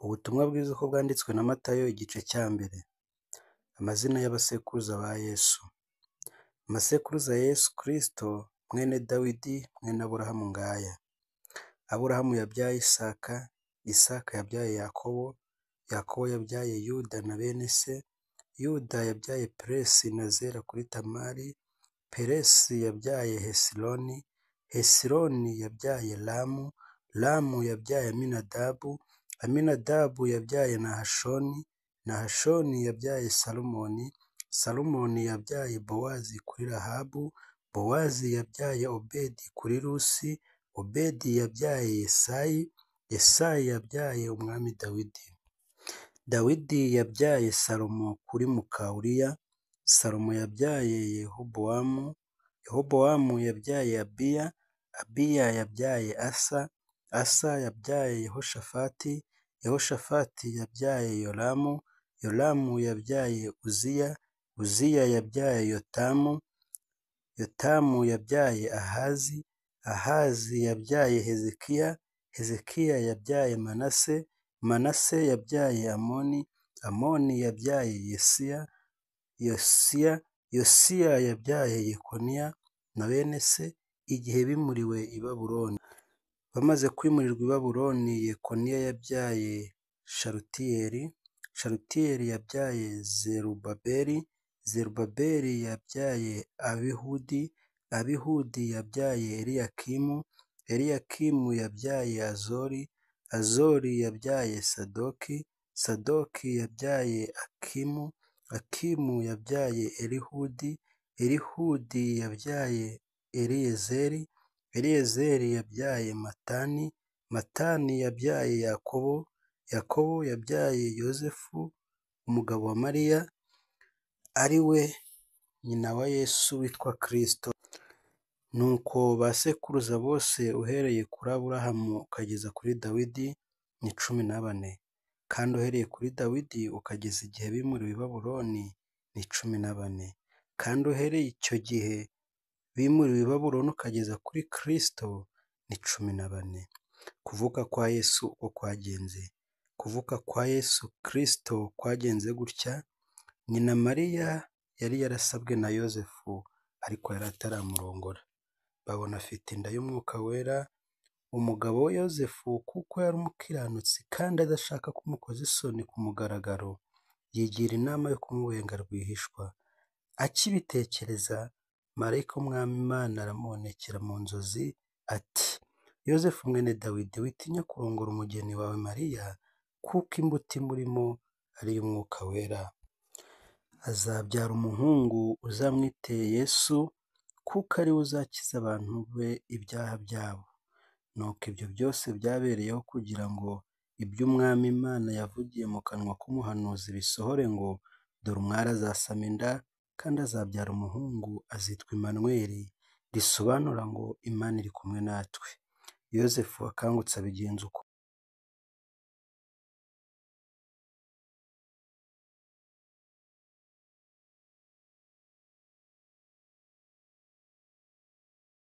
Ubutumwa bwiza uko bwanditswe na Matayo igice cya mbere. Amazina y'abasekuruza ba Yesu. Amasekuruza ya Yesu Kristo mwene Dawidi mwene Aburahamu ngaya. Aburahamu yabyaye Isaka, Isaka yabyaye Yakobo, Yakobo yabyaye Yuda na bene se, Yuda yabyaye Peresi na Zera kuri Tamari, Peresi yabyaye Hesironi, Hesironi yabyaye Ramu, Ramu yabyaye Aminadabu, Aminadabu yabyaye Nahashoni, Nahashoni yabyaye Salumoni, Salumoni yabyaye Bowazi kuri Rahabu, Bowazi yabyaye Obedi kuri Rusi, Obedi yabyaye Yesayi, Yesayi yabyaye umwami Dawidi. Dawidi yabyaye Salomo kuri muka Uriya, Salomo yabyaye Yerobowamu, Yerobowamu yabyaye Abiya, Abiya yabyaye Asa, Asa yabyaye Yehoshafati, Yehoshafati yabyaye Yoramu, Yoramu yabyaye Uziya, Uziya yabyaye Yotamu, Yotamu yabyaye Ahazi, Ahazi yabyaye Hezekiya, Hezekiya yabyaye Manase, Manase yabyaye Amoni, Amoni yabyaye Yosiya yabyaye Yekoniya na bene se igihe bimuriwe i Babuloni. Bamaze kwimurirwa i Babuloni, Yekoniya yabyaye Shalutiyeli, Shalutiyeli yabyaye Zerubabeli, Zerubabeli yabyaye Abihudi, Abihudi yabyaye Eliyakimu, Eliyakimu yabyaye Azori, Azori yabyaye Sadoki, Sadoki yabyaye Akimu, Akimu yabyaye Elihudi, Elihudi yabyaye Eliyezeri, Eliyezeri yabyaye Matani, Matani yabyaye Yakobo, Yakobo yabyaye Yozefu umugabo wa Mariya ari we nyina wa Yesu witwa Kristo. Nuko ba sekuruza bose uhereye kuri Aburahamu ukageza kuri Dawidi ni 14, kandi uhereye kuri Dawidi ukageza igihe bimuriwe i Babuloni ni 14, kandi uhereye icyo gihe bimuriwe i Babuloni ukageza kuri Kristo ni 14. Kuvuka kwa Yesu uko kwagenze. Kuvuka kwa Yesu Kristo kwagenze gutya: nyina Mariya yari yarasabwe na Yozefu ariko yari ataramurongora. Babona afite inda y'umwuka wera. Umugabo we Yozefu kuko yari umukiranutsi kandi adashaka kumukoza isoni ku mugaragaro, yigira inama yo kumubenga rwihishwa. Akibitekereza, marayika w'umwami Imana aramubonekera mu nzozi ati: Yozefu mwene Dawidi, witinya kurongora umugeni wawe Mariya, kuko imbuto imurimo ari iy'umwuka wera. Azabyara umuhungu uzamwite Yesu, kuko ari we uzakiza abantu be ibyaha byabo. Nuko ibyo byose byabereyeho kugira ngo iby'umwami Imana yavugiye mu kanwa k'umuhanuzi bisohore ngo: dore umwari azasama inda, kandi azabyara umuhungu, azitwa Imanuweli, risobanura ngo Imana iri kumwe natwe. Yozefu akangutse abigenza uko